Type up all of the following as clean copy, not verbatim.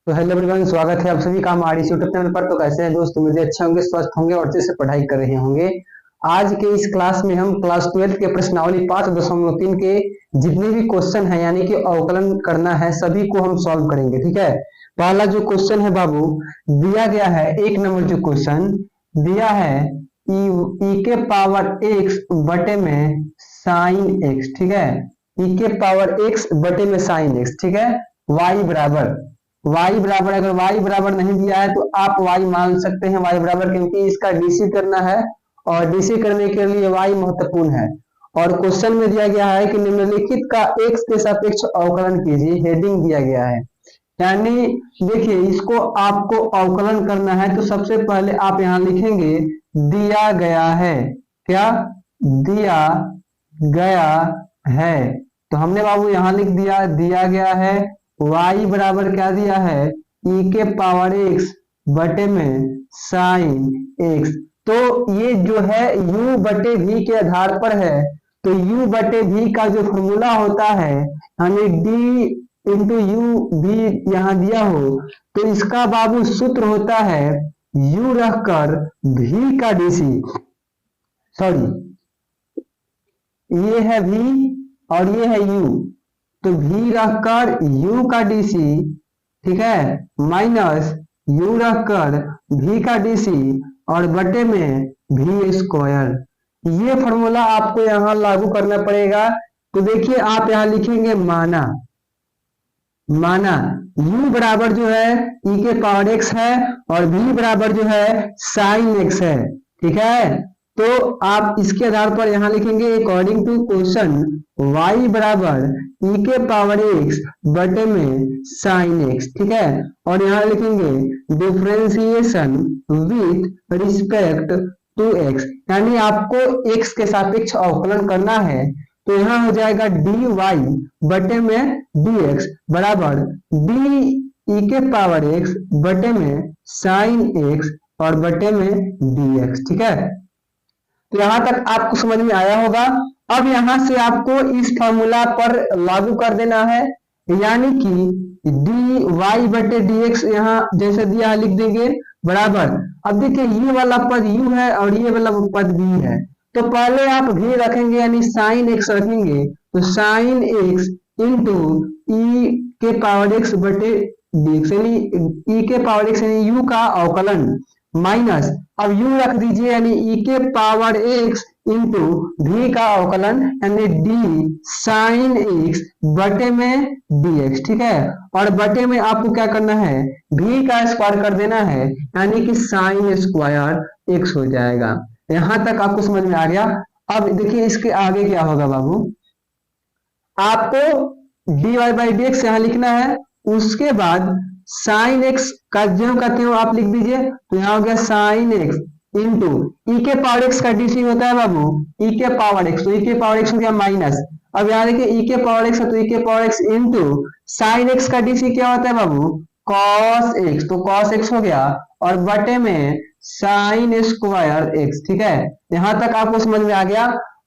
तो hello everyone, स्वागत है आप सभी का हमारे इस यूट्यूब चैनल पर। तो कैसे हैं दोस्त? मुझे अच्छे होंगे, स्वस्थ होंगे और अच्छे से पढ़ाई कर रहे होंगे। आज के इस क्लास में हम क्लास 12 के प्रश्नावली 5.3 के जितने भी क्वेश्चन है यानी कि अवकलन करना है सभी को हम सॉल्व करेंगे। ठीक है। पहला जो क्वेश्चन है बाबू, दिया गया है एक नंबर जो क्वेश्चन दिया है ई के पावर एक्स बटे में साइन एक्स। ठीक है। ई के पावर एक्स बटे में साइन एक्स। ठीक है। वाई बराबर अगर y बराबर नहीं दिया है तो आप y मान सकते हैं y बराबर, क्योंकि इसका डीसी करना है और डीसी करने के लिए y महत्वपूर्ण है। और क्वेश्चन में दिया गया है कि निम्नलिखित का x के सापेक्ष अवकलन कीजिए, हेडिंग दिया गया है। यानी देखिए, इसको आपको अवकलन करना है तो सबसे पहले आप यहाँ लिखेंगे दिया गया है। क्या दिया गया है? तो हमने बाबू यहाँ लिख दिया दिया गया है। y बराबर क्या दिया है? e के पावर x बटे में साइन x। तो ये जो है u बटे v के आधार पर है। तो u बटे v का जो फॉर्मूला होता है, हमें d इंटू यू भी यहाँ दिया हो तो इसका बाबू सूत्र होता है u रखकर v का डीसी। सॉरी, ये है v और ये है u, तो v रखकर u का डीसी, ठीक है, माइनस u रखकर v का डीसी और बटे में v स्क्वायर। ये फॉर्मूला आपको यहाँ लागू करना पड़ेगा। तो देखिए, आप यहाँ लिखेंगे माना u बराबर जो है e के पावर x है और v बराबर जो है साइन x है। ठीक है। तो आप इसके आधार पर यहाँ लिखेंगे अकॉर्डिंग टू क्वेश्चन y बराबर e के पावर x बटे में साइन x। ठीक है। और यहाँ लिखेंगे differentiation with respect to x, यानी आपको x के सापेक्ष अवकलन करना है। तो यहाँ हो जाएगा dy बटे में dx बराबर d e के पावर x बटे में साइन x और बटे में dx। ठीक है। तो यहां तक आपको समझ में आया होगा। अब यहां से आपको इस फॉर्मूला पर लागू कर देना है, यानी कि डी वाई बटे डी एक्स यहाँ जैसे दिया लिख देंगे बराबर। अब देखिए, ये वाला पद u है और ये वाला पद v है। तो पहले आप v रखेंगे यानी साइन x रखेंगे, तो साइन x इंटू ई के पावर x बटे डी एक्स, यानी ई के पावर x यानी u का अवकलन माइनस अब u रख दीजिए यानी e के पावर x इंटू v का अवकलन यानी d साइन x बटे में dx। ठीक है। और बटे में आपको क्या करना है? v का स्क्वायर कर देना है, यानी कि साइन स्क्वायर x हो जाएगा। यहां तक आपको समझ में आ गया। अब देखिए, इसके आगे क्या होगा बाबू, आपको dy बाई डी एक्स यहाँ लिखना है। उसके बाद साइन एक्स का जो का त्यों आप लिख दीजिए। तो यहाँ हो गया साइन एक्स इंटू ई के पावर एक्स का डीसी होता है बाबू ई के पावर एक्स, तो ई के पावर एक्स हो गया माइनस। अब यहाँ देखिए, ई के पावर एक्स है तो ई के power x into sine x का डीसी क्या होता है बाबू? कॉस एक्स, तो कॉस एक्स हो गया और बटे में साइन स्क्वायर एक्स। ठीक है। यहां तक आपको समझ में आ गया।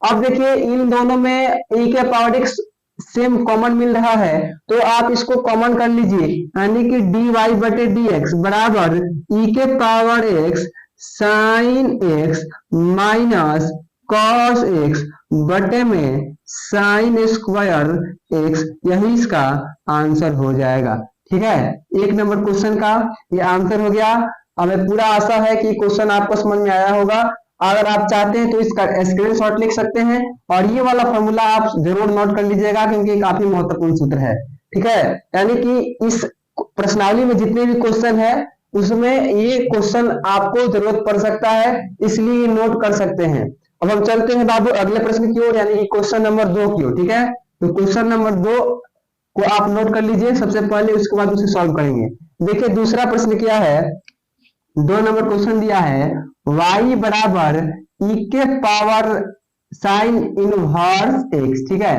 अब देखिए, इन दोनों में ई के पावर एक्स सेम कॉमन मिल रहा है, तो आप इसको कॉमन कर लीजिए, यानी कि डी वाई बटे डी एक्स बराबर ई के power x sine x minus cos x बटे में साइन स्क्वायर एक्स, यही इसका आंसर हो जाएगा। ठीक है। एक नंबर क्वेश्चन का ये आंसर हो गया। हमें पूरा आशा है कि क्वेश्चन आपको समझ में आया होगा। अगर आप चाहते हैं तो इसका स्क्रीनशॉट लिख सकते हैं और ये वाला फॉर्मूला आप जरूर नोट कर लीजिएगा, क्योंकि ये काफी महत्वपूर्ण सूत्र है। ठीक है। यानी कि इस प्रश्नावली में जितने भी क्वेश्चन है उसमें ये क्वेश्चन आपको जरूरत पड़ सकता है, इसलिए नोट कर सकते हैं। अब हम चलते हैं बाबू अगले प्रश्न की ओर, यानी कि क्वेश्चन नंबर 2 की ओर। ठीक है। तो क्वेश्चन नंबर 2 को आप नोट कर लीजिए सबसे पहले, उसके बाद उसे सॉल्व करेंगे। देखिए, दूसरा प्रश्न क्या है, 2 नंबर क्वेश्चन दिया है y बराबर e के पावर साइन इनवर्स x। ठीक है।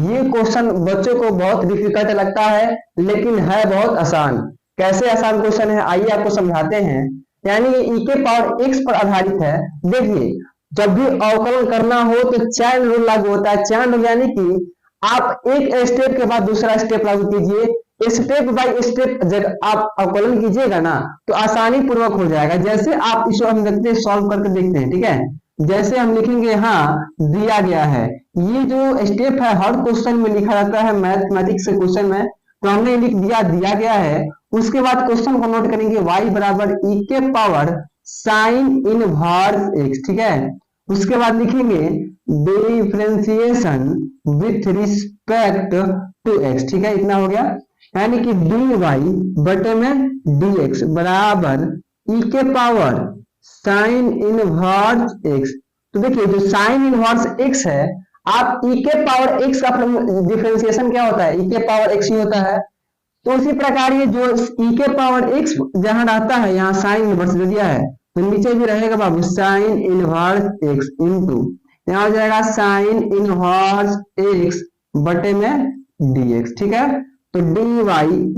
ये क्वेश्चन बच्चों को बहुत डिफिकल्ट लगता है, लेकिन है बहुत आसान। कैसे आसान क्वेश्चन है, आइए आपको समझाते हैं। यानी e के पावर x पर आधारित है। देखिए, जब भी अवकलन करना हो तो चैन रूल लागू होता है। चैन रूल यानी कि आप एक स्टेप के बाद दूसरा स्टेप लागू कीजिए। स्टेप बाय स्टेप जब आप अवकलन कीजिएगा ना तो आसानी पूर्वक हो जाएगा। जैसे आप इसको हम देखते हैं, सॉल्व करके देखते हैं, ठीक है। जैसे हम लिखेंगे, हाँ दिया गया है, ये जो स्टेप है हर क्वेश्चन में लिखा जाता है मैथमेटिक्स के क्वेश्चन में, तो हमने लिख दिया दिया गया है। उसके बाद क्वेश्चन को नोट करेंगे, y बराबर e के पावर साइन इनवर्स x, ठीक है। उसके बाद लिखेंगे differentiation with respect to x, ठीक है। इतना हो गया, यानी कि dy बटे में dx बराबर e के पावर साइन इनवर्स x। तो देखिए जो साइन इनवर्स x है, आप e के पावर x का डिफरेंशिएशन क्या होता है, e के पावर x ही होता है। तो उसी प्रकार ये जो e के पावर x जहां रहता है, यहाँ साइन इनवर्स दे दिया है, तो नीचे भी रहेगा बाबू साइन इनवर्स x इंटू, यहाँ हो जाएगा साइन इनवर्स x बटे में dx, ठीक है। तो dy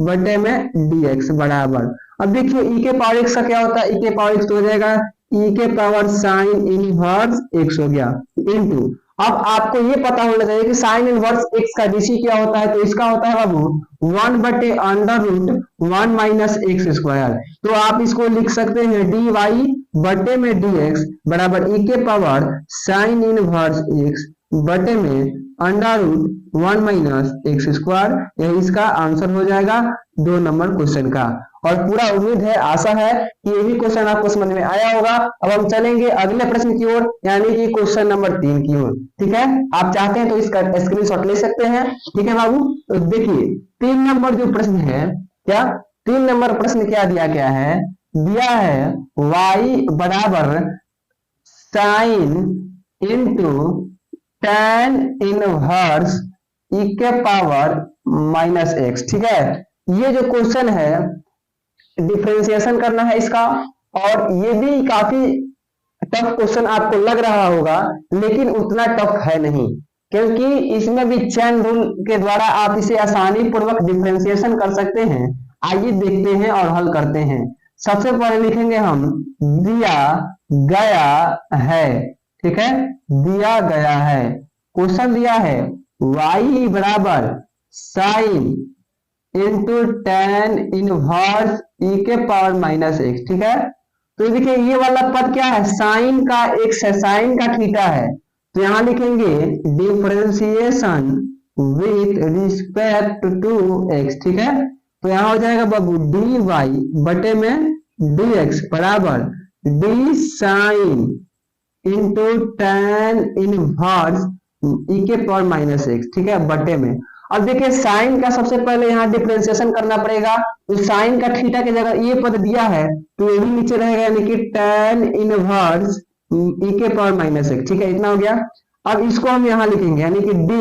बटे में dx बराबर, अब देखिए e के पावर x का क्या होता है, e के पावर x तो हो जाएगा e के पावर साइन इनवर्स x हो गया इंटू, अब आपको ये पता होना चाहिए कि साइन इनवर्स x का डीसी क्या होता है, तो इसका होता है बाबू 1 बटे under root 1 minus x square. तो आप इसको लिख सकते हैं dy बटे में dx बराबर e के पावर साइन इनवर्स x बटे में under root 1 minus x square. यही इसका आंसर हो जाएगा 2 नंबर क्वेश्चन का। और पूरा उम्मीद है, आशा है कि ये भी क्वेश्चन आपको समझ में आया होगा। अब हम चलेंगे अगले प्रश्न की ओर, यानी कि क्वेश्चन नंबर 3 की ओर, ठीक है। आप चाहते हैं तो इसका स्क्रीनशॉट ले सकते हैं, ठीक है बाबू। तो देखिए 3 नंबर जो प्रश्न है, क्या 3 नंबर प्रश्न क्या दिया गया है, दिया है y बराबर sine into tan inverse e के पावर माइनस एक्स, ठीक है। ये जो क्वेश्चन है डिफरेंशिएशन करना है इसका, और ये भी काफी टफ क्वेश्चन आपको लग रहा होगा, लेकिन उतना टफ है नहीं, क्योंकि इसमें भी चेन रूल के द्वारा आप इसे आसानी पूर्वक डिफरेंशिएशन कर सकते हैं। आइए देखते हैं और हल करते हैं। सबसे पहले लिखेंगे हम दिया गया है, ठीक है। दिया गया है, क्वेश्चन दिया है y बराबर sine into tan inverse e के पावर माइनस एक्स, ठीक है। तो देखिए ये वाला पद क्या है, साइन का x है, साइन का थीटा है, तो यहां लिखेंगे differentiation with respect to x, ठीक है। तो यहां हो जाएगा बाबू dy बटे में dx बराबर d sine into tan inverse e के पावर माइनस एक्स, ठीक है, बटे में। अब देखिए साइन का सबसे पहले यहाँ डिफरेंशिएशन करना पड़ेगा, तो साइन का थीटा की जगह ये पद दिया है, तो ये भी नीचे रहेगा, यानी कि tan इनवर्स e के पावर माइनस एक्स, ठीक है। इतना हो गया। अब इसको हम यहाँ लिखेंगे, यानी कि d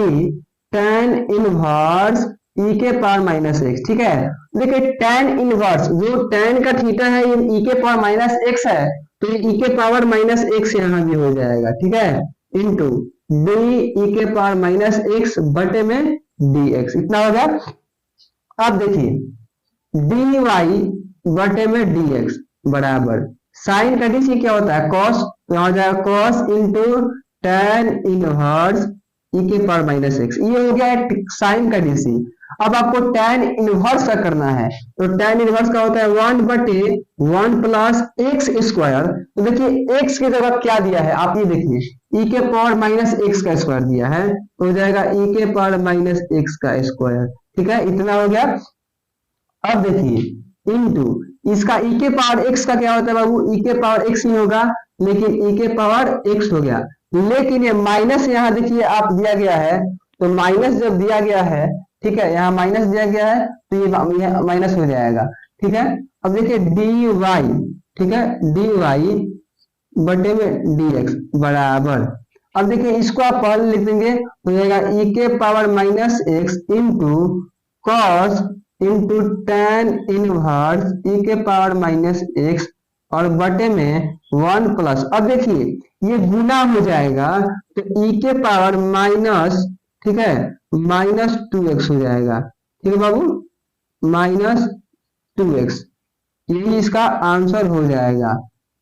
tan इनवर्स e के पावर माइनस एक्स, ठीक है। देखिए tan इनवर्स, जो tan का थीटा है ये e के पावर माइनस एक्स है, तो ये e के पावर माइनस एक्स यहाँ भी हो जाएगा, ठीक है, इंटू d e के पावर माइनस एक्स बटे में dx, इतना हो गया। अब देखिए dy बटे में dx बराबर साइन का डी क्या होता है, cos, तो यहाँ हो जाएगा cos into tan inverse e के पावर माइनस एक्स, ये हो गया साइन का डी। अब आपको tan इनवर्स का करना है, तो tan इनवर्स का होता है 1 बटे 1 प्लस एक्स स्क्वायर। तो देखिए x की जगह क्या दिया है, आप ये देखिए e के पावर माइनस एक्स का स्क्वायर दिया है, तो हो जाएगा e के पावर माइनस एक्स का स्क्वायर, ठीक है। इतना हो गया। अब देखिए इंटू इसका e के पावर x का क्या होता है बाबू, e के पावर x ही होगा, लेकिन e के पावर x हो गया, लेकिन ये माइनस यहाँ देखिए आप दिया गया है, तो माइनस जब दिया गया है, ठीक है, यहाँ माइनस दिया गया है, तो ये माइनस हो जाएगा, ठीक है। अब देखिए dy, ठीक है, dy बटे में dx बराबर, अब देखिए इसको आप पहले लिख देंगे, हो जाएगा e के power minus x into cos into tan inverse e के पावर माइनस एक्स और बटे में 1 प्लस, अब देखिए ये गुना हो जाएगा, तो e के पावर माइनस, ठीक है, माइनस 2x हो जाएगा, ठीक है बाबू, माइनस 2x, यही इसका आंसर हो जाएगा।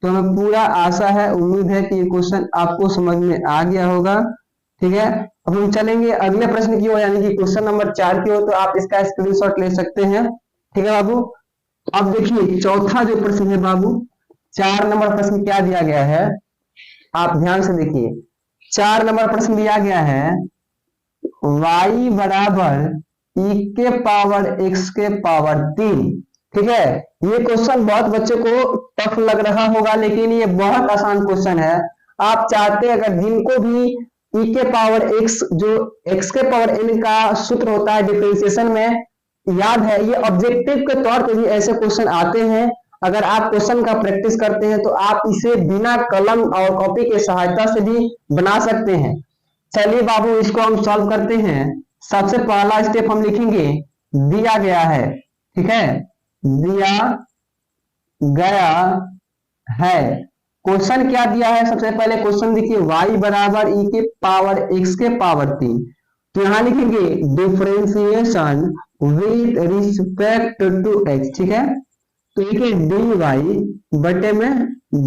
तो हमें पूरा आशा है, उम्मीद है कि ये क्वेश्चन आपको समझ में आ गया होगा। ठीक है, अब हम चलेंगे अगले प्रश्न की ओर, यानी कि क्वेश्चन नंबर 4 की ओर। तो आप इसका स्क्रीनशॉट ले सकते हैं। ठीक है बाबू। अब देखिए चौथा जो प्रश्न है बाबू, 4 नंबर प्रश्न क्या दिया गया है, आप ध्यान से देखिए। 4 नंबर प्रश्न दिया गया है y बराबर e के पावर x के पावर 3। ठीक है, ये क्वेश्चन बहुत बच्चों को टफ लग रहा होगा, लेकिन ये बहुत आसान क्वेश्चन है। आप चाहते हैं अगर जिनको भी e के पावर x जो x के पावर n का सूत्र होता है डिफरेंशिएशन में याद है, ये ऑब्जेक्टिव के तौर पे भी ऐसे क्वेश्चन आते हैं। अगर आप क्वेश्चन का प्रैक्टिस करते हैं तो आप इसे बिना कलम और कॉपी के सहायता से भी बना सकते हैं। चलिए बाबू इसको हम सॉल्व करते हैं। सबसे पहला स्टेप हम लिखेंगे, दिया गया है। ठीक है, दिया गया है। क्वेश्चन क्या दिया है, सबसे पहले क्वेश्चन देखिए y बराबर e के पावर x के पावर 3। तो यहां लिखेंगे differentiation with respect to x। ठीक है, तो देखिए dy बटे में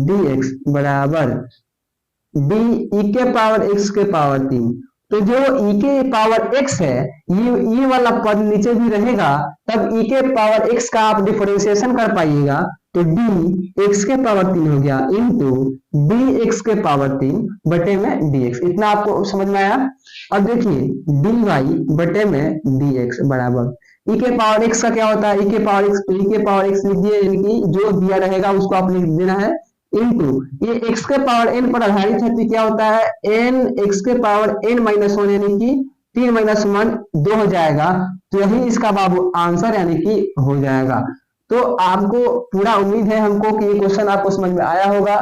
dx बराबर d e के पावर x के पावर 3। तो जो e के पावर x है, ये वाला पद नीचे भी रहेगा, तब e के पावर x का आप डिफरेंशिएशन कर पाइएगा। तो d x के पावर 3 हो गया इंटू dx के पावर 3 बटे में dx। इतना आपको समझ में आया। अब देखिए dy बटे में dx बराबर e के पावर x का क्या होता है, e के पावर x, तो e के पावर x लिख दिए, यानी कि जो दिया रहेगा उसको आप लिख देना है इंटू ये x के पावर n पर आधारित है, तो क्या होता है n x के पावर n माइनस 1, यानी कि 3 माइनस 1 2 हो जाएगा। तो यही इसका बाबू आंसर यानी कि हो जाएगा। तो आपको पूरा उम्मीद है हमको कि ये क्वेश्चन आपको समझ में आया होगा,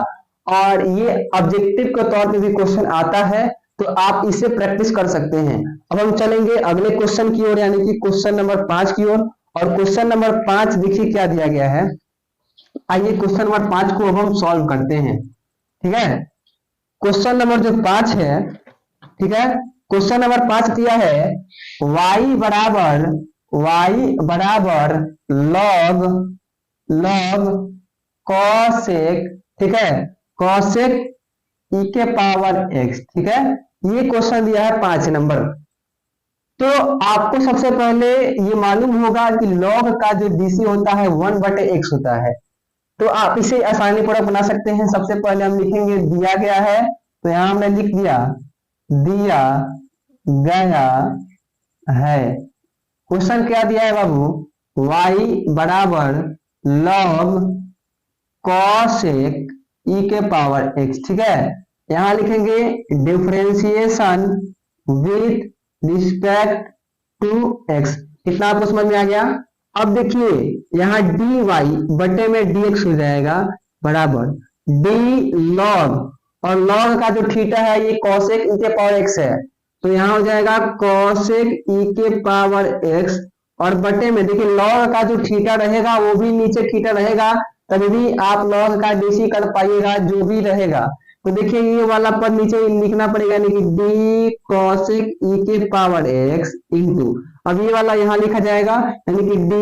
और ये ऑब्जेक्टिव के तौर पे भी क्वेश्चन आता है, तो आप इसे प्रैक्टिस कर सकते हैं। अब हम चलेंगे अगले क्वेश्चन की ओर, यानी कि क्वेश्चन नंबर 5 की ओर। और क्वेश्चन नंबर 5 देखिए क्या दिया गया है। आइए क्वेश्चन नंबर 5 को अब हम सॉल्व करते हैं। ठीक है, क्वेश्चन नंबर जो 5 है, ठीक है, क्वेश्चन नंबर 5 दिया है y बराबर log cosec, ठीक है, cosec e के पावर x। ठीक है, ये क्वेश्चन दिया है 5 नंबर। तो आपको सबसे पहले ये मालूम होगा कि log का जो dc होता है 1/x होता है। तो आप इसे आसानी पूर्वक बना सकते हैं। सबसे पहले हम लिखेंगे दिया गया है, तो यहां हमने लिख दिया दिया गया है। क्वेश्चन क्या दिया है बाबू, y बराबर log cosec e के पावर x। ठीक है, यहां लिखेंगे differentiation with respect to x। इतना आपको समझ में आ गया। अब देखिए यहाँ dy बटे में dx हो जाएगा बराबर d log, और log का जो थीटा है ये cosec e के पावर x है, तो यहाँ हो जाएगा cosec e के पावर x, और बटे में देखिए log का जो थीटा रहेगा वो भी नीचे थीटा रहेगा, तभी भी आप log का dc कर पाइएगा जो भी रहेगा। तो देखिए ये वाला पद नीचे लिखना पड़ेगा, यानी कि d cosec e के पावर x इंटू, अब ये वाला यहाँ लिखा जाएगा, यानी कि d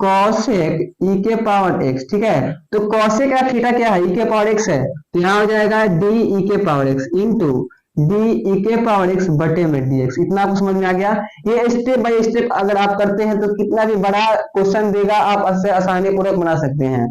cosec e के पावर x। ठीक है, तो cosec का थीटा क्या है, e के पावर x है, तो यहाँ हो जाएगा d e के power x into d e के पावर x बटे में dx। इतना आपको समझ में आ गया। ये स्टेप बाय स्टेप अगर आप करते हैं तो कितना भी बड़ा क्वेश्चन देगा आप इससे आसानी पूर्वक बना सकते हैं।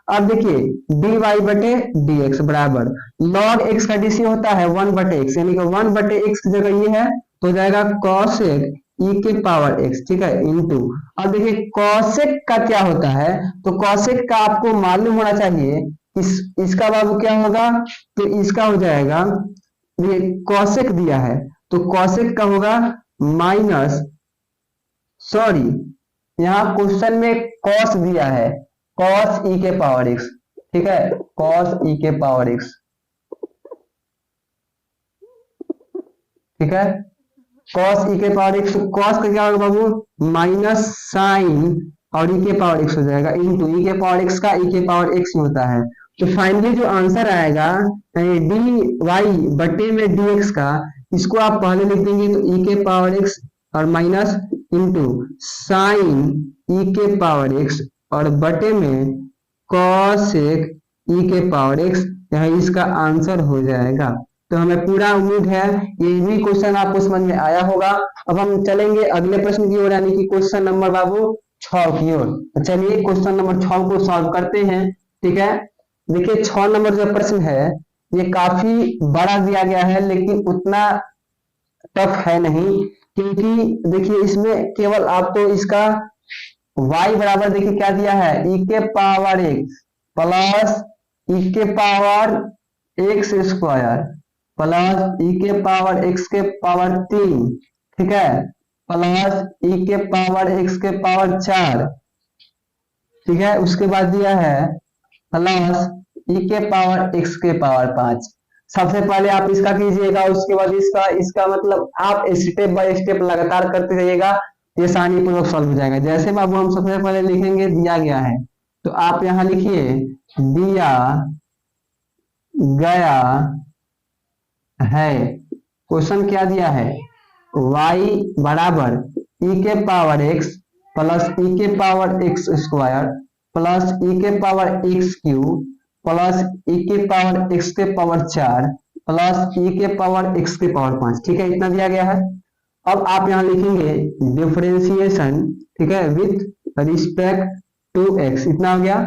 अब देखिए dy बटे dx बराबर log x का dc होता है 1/x, यानी कि 1/x की जगह ये है, तो हो जाएगा cosec e के पावर x। ठीक है, इंटू, अब देखिए cosec का क्या होता है, तो cosec का आपको मालूम होना चाहिए। इसका बाबू क्या होगा, तो इसका हो जाएगा, ये cosec दिया है तो cosec का होगा माइनस, सॉरी यहाँ क्वेश्चन में cos दिया है, cos e के पावर x। ठीक है, cos e के पावर x। ठीक है, cos e के पावर x, cos का क्या होगा बाबू माइनस साइन, और e के पावर x हो जाएगा इंटू e के पावर x का e के पावर x होता है। तो फाइनली जो आंसर आएगा dy बटे में dx का, इसको आप पहले लिख देंगे तो e के पावर x और माइनस इंटू साइन e के पावर x और बटे में cosec e के पावर x, यह इसका आंसर हो जाएगा। तो हमें पूरा उम्मीद है ये भी क्वेश्चन आपको समझ में आया होगा। अब हम चलेंगे अगले प्रश्न की ओर, यानी कि क्वेश्चन नंबर बाबू 6 की ओर। तो चलिए क्वेश्चन नंबर 6 को सॉल्व करते हैं। ठीक है, देखिए 6 नंबर जो प्रश्न है ये काफी बड़ा दिया गया है, लेकिन उतना टफ है नहीं, क्योंकि देखिए इसमें केवल आपको इसका y बराबर देखिए क्या दिया है, e के पावर x प्लस e के power x square plus e के पावर x के पावर 3, ठीक है, प्लस e के पावर x के पावर 4, ठीक है, उसके बाद दिया है प्लस e के पावर x के पावर 5। सबसे पहले आप इसका कीजिएगा, उसके बाद इसका मतलब आप स्टेप बाय स्टेप लगातार करते रहिएगा, ये आसानी पूर्वक सॉल्व हो जाएगा। जैसे बाबू हम सबसे पहले लिखेंगे, दिया गया है तो आप यहाँ लिखिए दिया गया है, क्वेश्चन क्या दिया है, y बराबर e के पावर x प्लस e के power x square plus e के power x cube plus e के पावर x के पावर 4 प्लस e के पावर x के पावर 5। ठीक है, इतना दिया गया है। अब आप यहाँ लिखेंगे डिफरेंशिएशन, ठीक है, विथ रिस्पेक्ट टू x, इतना हो गया।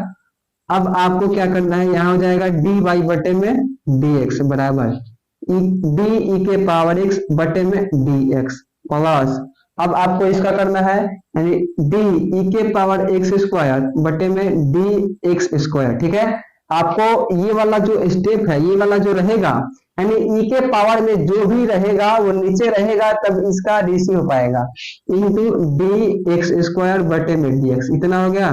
अब आपको क्या करना है, यहाँ हो जाएगा dy बटे में dx बराबर d e के पावर x बटे में dx प्लस, अब आपको इसका करना है यानी d e के पावर x स्क्वायर बटे में dx स्क्वायर। ठीक है, आपको ये वाला जो स्टेप है, ये वाला जो रहेगा, यानी e के पावर में जो भी रहेगा वो नीचे रहेगा, तब इसका डीसी हो पाएगा, इंटू dx स्क्वायर बटे में dx, इतना हो गया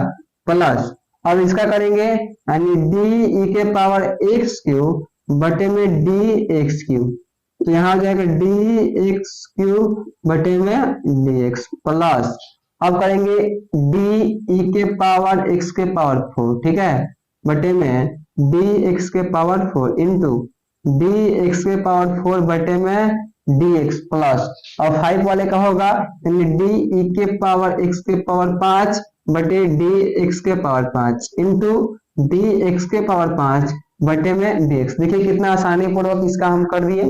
प्लस। अब इसका करेंगे यानी d e के पावर x क्यूब बटे में dx क्यूब, तो यहाँ हो जाएगा dx क्यूब बटे में dx प्लस, अब करेंगे d e के पावर x के पावर 4, ठीक है, बटे में dx के पावर 4 इंटू dx के पावर 4 बटे में dx प्लस, और 5 वाले का होगा यानी d e के पावर x के पावर 5 बटे dx के पावर 5 इंटू dx के पावर 5 बटे में dx। देखिए कितना आसानी पूर्वक इसका हम कर दिए।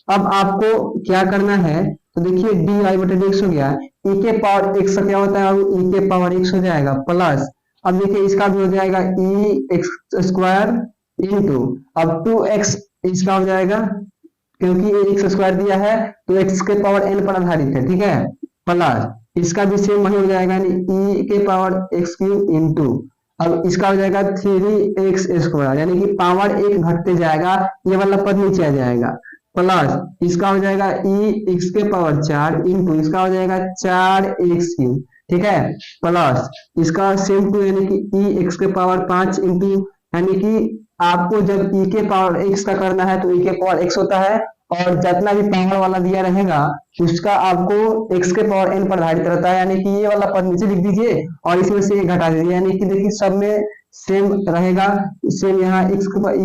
अब आपको क्या करना है, तो देखिए dy बटे dx हो गया, e के पावर x क्या होता है, अब e के पावर x हो जाएगा प्लस, अब देखिए इसका भी हो जाएगा e x स्क्वायर इंटू, अब 2x इसका हो जाएगा, क्योंकि ये x स्क्वायर दिया है तो x के पावर n पर आधारित है, ठीक है, प्लस इसका भी सेम वही हो जाएगा यानी e के पावर x क्यूब इंटू, अब इसका हो जाएगा 3x स्क्वायर, यानी कि पावर 1 घटते जाएगा, ये वाला पद नीचे आ जाएगा, प्लस इसका हो जाएगा e x के पावर 4 इंटू, इसका हो जाएगा 4x क्यूब, ठीक है, प्लस इसका सेम टू यानी कि e x के पावर 5 इंटू, यानी कि आपको जब e के पावर x का करना है तो e के पावर x होता है, और जितना भी पावर वाला दिया रहेगा उसका आपको x के पावर n पर आधारित रहता है, यानी कि ये वाला पद नीचे लिख दीजिए और इसमें से घटा दीजिए, यानी कि देखिए सब में सेम रहेगा, सेम यहाँ e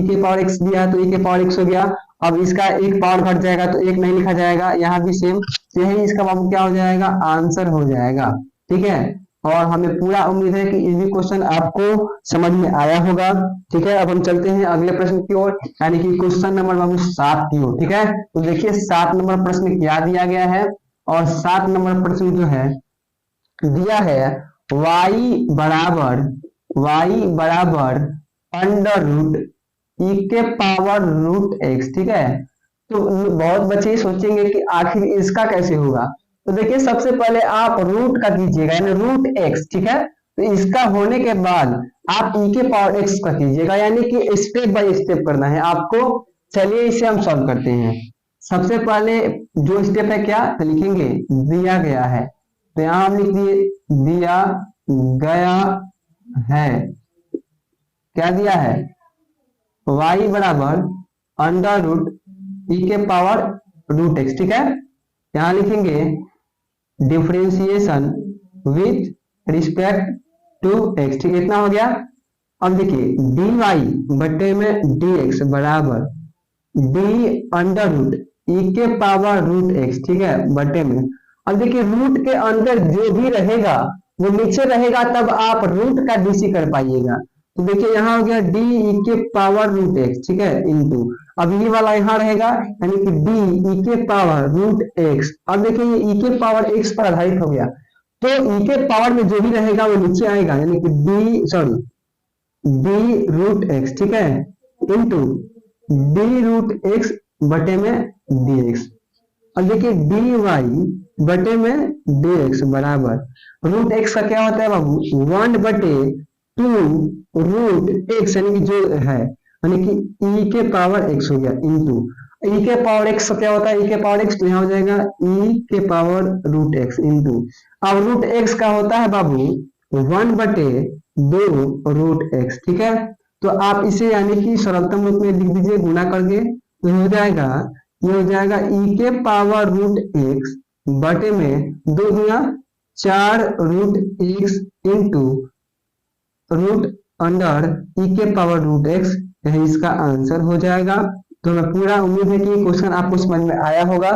के पावर x दिया है तो e के पावर x हो गया, अब इसका एक पावर घट जाएगा तो एक नहीं लिखा जाएगा, यहाँ भी सेम, यही इसका बाबू क्या हो जाएगा, आंसर हो जाएगा। ठीक है, और हमें पूरा उम्मीद है कि ये भी क्वेश्चन आपको समझ में आया होगा। ठीक है, अब हम चलते हैं अगले प्रश्न की ओर, यानी कि क्वेश्चन नंबर बाबू 7 की ओर। ठीक है, तो देखिए 7 नंबर प्रश्न क्या दिया गया है, और 7 नंबर प्रश्न जो है दिया है y बराबर अंडर रूट e के पावर रूट x। ठीक है, तो बहुत बच्चे सोचेंगे कि आखिर इसका कैसे होगा, तो देखिए सबसे पहले आप रूट का कीजिएगा यानी रूट x। ठीक है, तो इसका होने के बाद आप e के पावर x का कीजिएगा, यानी कि स्टेप बाय स्टेप करना है आपको। चलिए इसे हम सॉल्व करते हैं। सबसे पहले जो स्टेप है क्या, तो लिखेंगे दिया गया है, तो यहां हम लिख दिए दिया गया है, क्या दिया है, y बराबर अंडर रूट e के पावर रूट x। ठीक है, यहां लिखेंगे differentiation with respect to x। ठीक है, इतना हो गया। अब देखिए dy बटे में dx बराबर d अंडर रूट e के पावर रूट x। ठीक है, बटे में, अब देखिए रूट के अंदर जो भी रहेगा वो नीचे रहेगा, तब आप रूट का डीसी कर पाइएगा। तो देखिए यहाँ हो गया डी ई के पावर रूट एक्स, ठीक है, इंटू, अब ये वाला यहाँ रहेगा यानी कि डी ई के पावर रूट एक्स। अब देखिए ये ई के पावर एक्स पर आधारित हो गया, तो ई के पावर में जो भी रहेगा वो नीचे आएगा, यानी कि डी रूट एक्स, ठीक है, इंटू डी रूट एक्स बटे में डी एक्स। अब देखिए डी वाई बटे में डी एक्स बराबर रूट एक्स का क्या होता है बाबू, 1/2 रूट एक्स, यानी कि जो है यानी कि ई के पावर एक्स हो गया, इंटू ई के पावर एक्स क्या होता है, ई के पावर एक्स, तो यहाँ हो जाएगा ई के पावर रूट एक्स इंटू, अब रूट एक्स का होता है बाबू 1/2 रूट एक्स, ठीक है। तो आप इसे यानी कि सरलतम रूप में लिख दीजिए गुणा करके, तो हो जाएगा ये हो जाएगा ई के पावर रूट एक्स बटे में 2 गुना 4 root X into root under E के पावर रूट एक्स, यही इसका आंसर हो जाएगा। तो मैं पूरा उम्मीद है कि क्वेश्चन आपको समझ में आया होगा।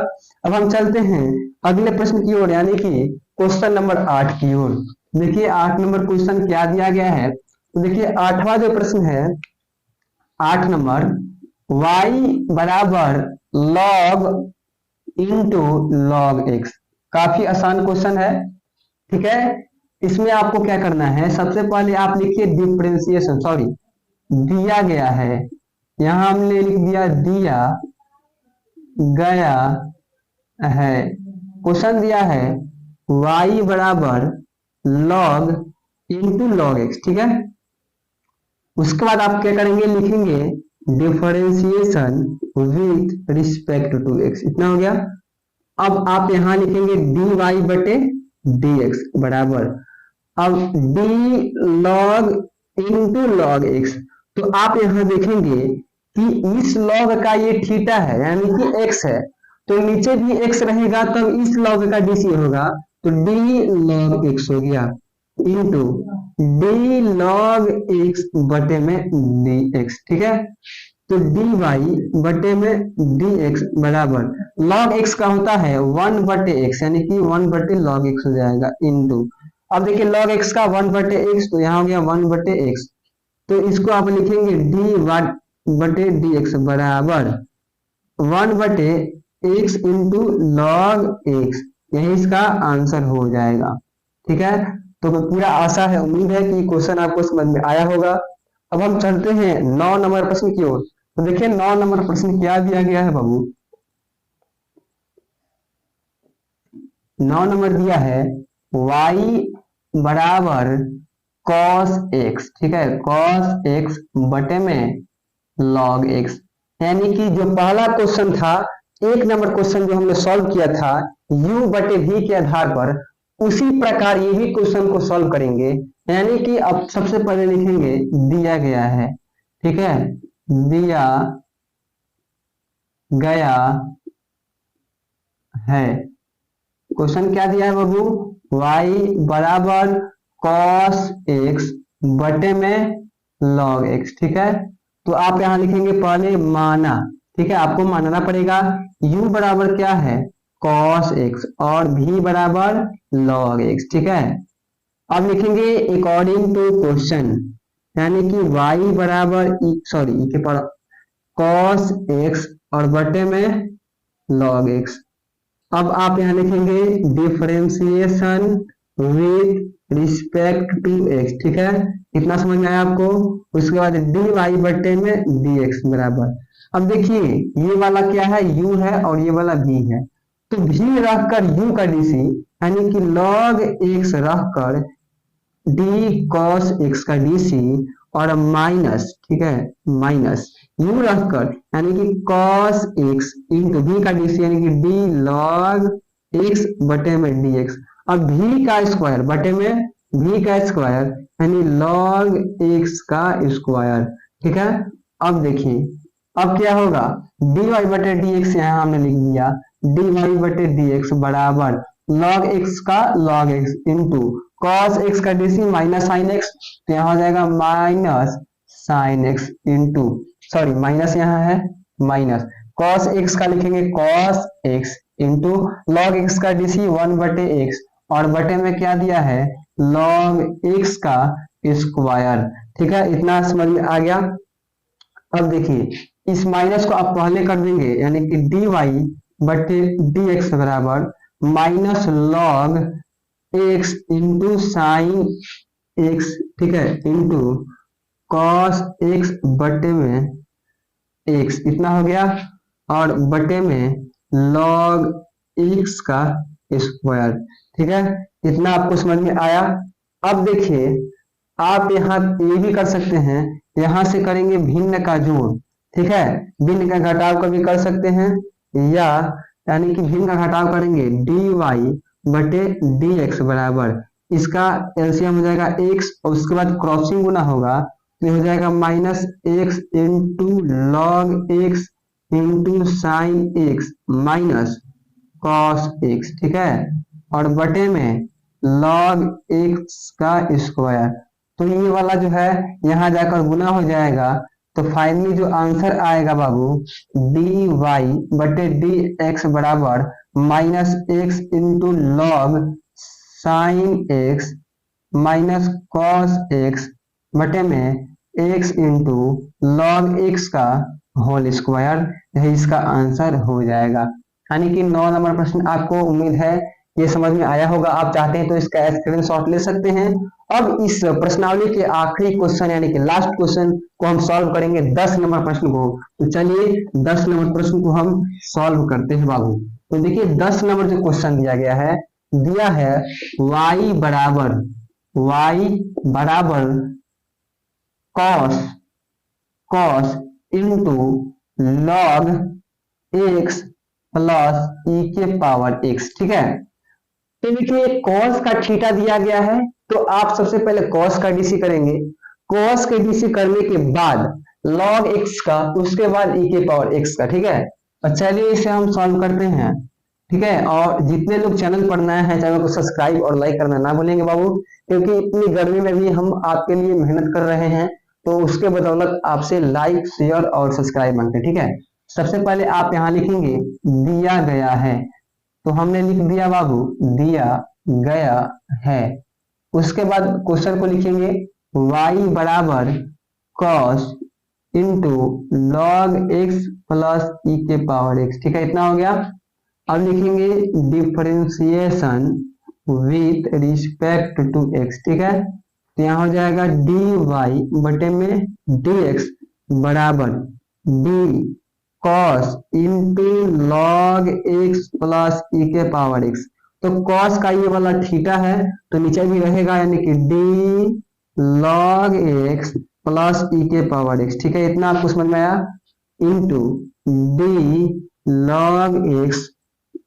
अब हम चलते हैं अगले प्रश्न की ओर, यानी कि क्वेश्चन नंबर 8 की ओर। देखिए 8 नंबर क्वेश्चन क्या दिया गया है, तो देखिए 8वां जो प्रश्न है 8 नंबर, y बराबर log इंटू लॉग एक्स। काफी आसान क्वेश्चन है, ठीक है। इसमें आपको क्या करना है, सबसे पहले आप लिखिए डिफरेंशिएशन, सॉरी दिया गया है, यहां हमने लिख दिया दिया गया है, क्वेश्चन दिया है y बराबर log इंटू लॉग एक्स, ठीक है। उसके बाद आप क्या करेंगे, लिखेंगे differentiation with respect to x, इतना हो गया। अब आप यहां लिखेंगे डी वाई बटे डी एक्स बराबर, अब d log into log x, तो आप यहां देखेंगे कि इस लॉग का ये थीटा है यानी कि एक्स है, तो नीचे भी एक्स रहेगा तब इस लॉग का डीसी होगा, तो डी लॉग एक्स हो गया इंटू डी लॉग एक्स बटे में डी एक्स, ठीक है। तो डी वाई बटे में डी एक्स बराबर लॉग एक्स का होता है 1/x, यानी कि 1/log x हो जाएगा इंटू, अब देखिए log x का 1/x, तो यहाँ हो गया 1/x, तो इसको आप लिखेंगे डी बटे डी एक्स बराबर 1/x इंटू लॉग एक्स, यही इसका आंसर हो जाएगा, ठीक है। तो पूरा आशा है, उम्मीद है कि क्वेश्चन आपको समझ में आया होगा। अब हम चलते हैं 9 नंबर प्रश्न की ओर। तो देखिए 9 नंबर प्रश्न क्या दिया गया है बाबू, 9 नंबर दिया है y बराबर cos x, ठीक है, cos x बटे में log x, यानी कि जो पहला क्वेश्चन था 1 नंबर क्वेश्चन जो हमने सॉल्व किया था u बटे v के आधार पर, उसी प्रकार ये भी क्वेश्चन को सॉल्व करेंगे, यानी कि अब सबसे पहले लिखेंगे दिया गया है, ठीक है, दिया गया है, क्वेश्चन क्या दिया है बाबू, y बराबर cos x बटे में log x, ठीक है। तो आप यहां लिखेंगे पहले माना, ठीक है, आपको मानना पड़ेगा u बराबर क्या है cos x और v बराबर log x, ठीक है। अब लिखेंगे अकॉर्डिंग टू क्वेश्चन, यानी कि y बराबर ई के पर cos x और बटे में log x। अब आप यहाँ लिखेंगे differentiation with respect to x, ठीक है, इतना समझ में आया आपको। उसके बाद डी वाई बटे में डी एक्स बराबर, अब देखिए ये वाला क्या है u है और ये वाला v है, तो v रखकर u का डीसी यानी कि log x रखकर d cos x का डीसी और माइनस, ठीक है, माइनस u रखकर यानी कि cos x इंटू v का डीसी यानी कि d log x बटे में dx, अब v का स्क्वायर बटे में v का स्क्वायर यानी log x का स्क्वायर, ठीक है। अब देखिए अब क्या होगा, dy बटे dx यहाँ हमने लिख दिया dy बटे dx बराबर log x का log x into cos x का डीसी माइनस साइन x, तो यहाँ हो जाएगा minus sine x into, sorry minus यहाँ है माइनस cos x का लिखेंगे cos x into log x का डीसी 1/x और बटे में क्या दिया है log x का स्क्वायर। ठीक है, इतना समझ में आ गया। अब देखिए इस माइनस को आप पहले कर देंगे, यानी कि dy बटे dx बराबर minus log x into sine x, ठीक है, इंटू कॉस x बटे में x, इतना हो गया, और बटे में log x का स्क्वायर। ठीक है, इतना आपको समझ में आया। अब देखिए आप यहाँ ये भी कर सकते हैं, यहाँ से करेंगे भिन्न का जोड़। ठीक है, भिन्न का घटाव का भी कर सकते हैं, या यानी कि भिन्न का घटाव करेंगे dy बटे dx बराबर, इसका एलसीएम हो जाएगा x और उसके बाद क्रॉसिंग गुना होगा तो हो जाएगा minus x into log x into sine x minus cos x। ठीक है, और बटे में log x का स्क्वायर। तो ये वाला जो है यहाँ जाकर गुना हो जाएगा, तो फाइनली जो आंसर आएगा बाबू dy बटे dx बराबर minus x into log sign x minus cos x बटे में x इंटू लॉग x का होल स्क्वायर, यही इसका आंसर हो जाएगा। यानी कि 9 नंबर प्रश्न आपको उम्मीद है ये समझ में आया होगा। आप चाहते हैं तो इसका स्क्रीनशॉट ले सकते हैं। अब इस प्रश्नावली के आखिरी क्वेश्चन यानी कि लास्ट क्वेश्चन को हम सॉल्व करेंगे 10 नंबर प्रश्न को। तो चलिए 10 नंबर प्रश्न को हम सॉल्व करते हैं बाबू। तो देखिए 10 नंबर जो क्वेश्चन दिया गया है, दिया है y बराबर cos into log x plus e के पावर x। ठीक है, तो देखिए cos का थीटा दिया गया है, तो आप सबसे पहले cos का डीसी करेंगे, cos के डीसी करने के बाद log x का, उसके बाद e के पावर x का। ठीक है, और चलिए इसे हम सॉल्व करते हैं। ठीक है, और जितने लोग चैनल पर नए हैं चैनल को सब्सक्राइब और लाइक करना ना भूलेंगे बाबू, क्योंकि इतनी गर्मी में भी हम आपके लिए मेहनत कर रहे हैं, तो उसके बदौलत आपसे लाइक शेयर और सब्सक्राइब मांगते हैं। ठीक है, सबसे पहले आप यहाँ लिखेंगे दिया गया है, तो हमने लिख दिया बाबू दिया गया है। उसके बाद क्वेश्चन को लिखेंगे y बराबर cos into log x plus e के पावर x। ठीक है, इतना हो गया। अब लिखेंगे differentiation with respect to x। ठीक है, तो यहाँ हो जाएगा dy बटे में dx बराबर d cos into log x plus e के पावर x। तो cos का ये वाला थीटा है तो नीचे भी रहेगा, यानी कि d log x plus e के पावर x। ठीक है, इतना आपको समझ में आया, into d log x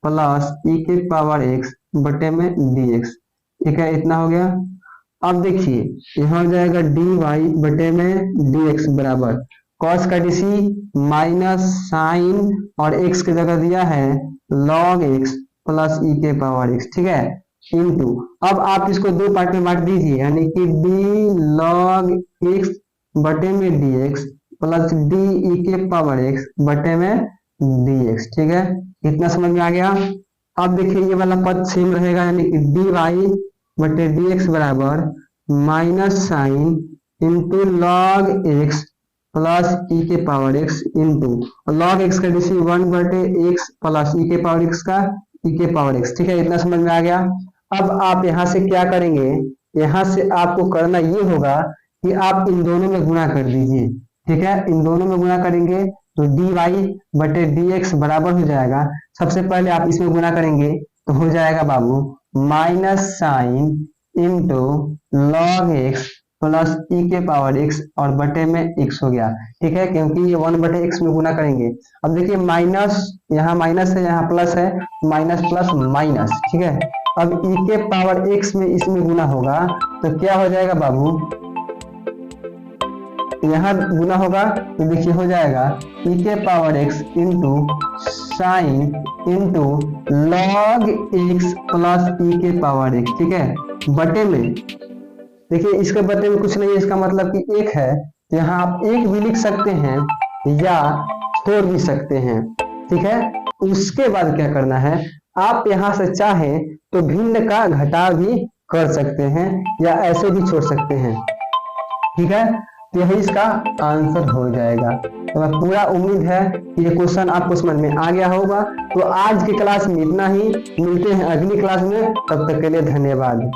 plus e के पावर x बटे में dx। ठीक है, इतना हो गया। अब देखिए यहाँ हो जाएगा dy बटे में dx बराबर cos का डीसी माइनस साइन और x की जगह दिया है log x प्लस e के पावर x। ठीक है, इंटू अब आप इसको दो पार्ट में बांट दीजिए, यानी कि d log x बटे में dx प्लस d e के पावर x बटे में dx। ठीक है, इतना समझ में आ गया। अब देखिए ये वाला पद सेम रहेगा, यानी कि dy बटे dx बराबर minus sine into log x plus e के power x into log x का डीसी 1 बटे x प्लस e के पावर x का e के पावर x। ठीक है, इतना समझ में आ गया। अब आप यहाँ से क्या करेंगे, यहाँ से आपको करना ये होगा कि आप इन दोनों में गुणा कर दीजिए। ठीक है, इन दोनों में गुणा करेंगे तो dy बटे dx बराबर हो जाएगा, सबसे पहले आप इसमें गुणा करेंगे तो हो जाएगा बाबू minus sine into log x plus e के पावर x और बटे में x हो गया। ठीक है, क्योंकि ये 1 बटे x में गुना करेंगे। अब देखिए माइनस, यहाँ माइनस है यहाँ प्लस है, माइनस प्लस माइनस। ठीक है, अब e के पावर x में इसमें गुना होगा तो क्या हो जाएगा बाबू, यहाँ गुना होगा तो देखिए हो जाएगा e के power x into sine into log x plus e के पावर x। ठीक है, बटे में देखिए इसके बदले में कुछ नहीं है, इसका मतलब कि एक है, तो यहाँ आप एक भी लिख सकते हैं या छोड़ भी सकते हैं। ठीक है, उसके बाद क्या करना है, आप यहाँ से चाहें तो भिन्न का घटाव भी कर सकते हैं या ऐसे भी छोड़ सकते हैं। ठीक है, तो यही इसका आंसर हो जाएगा। तो मैं पूरा उम्मीद है कि ये क्वेश्चन आपको समझ में आ गया होगा। तो आज की क्लास में इतना ही, मिलते हैं अगली क्लास में, तब तक के लिए धन्यवाद।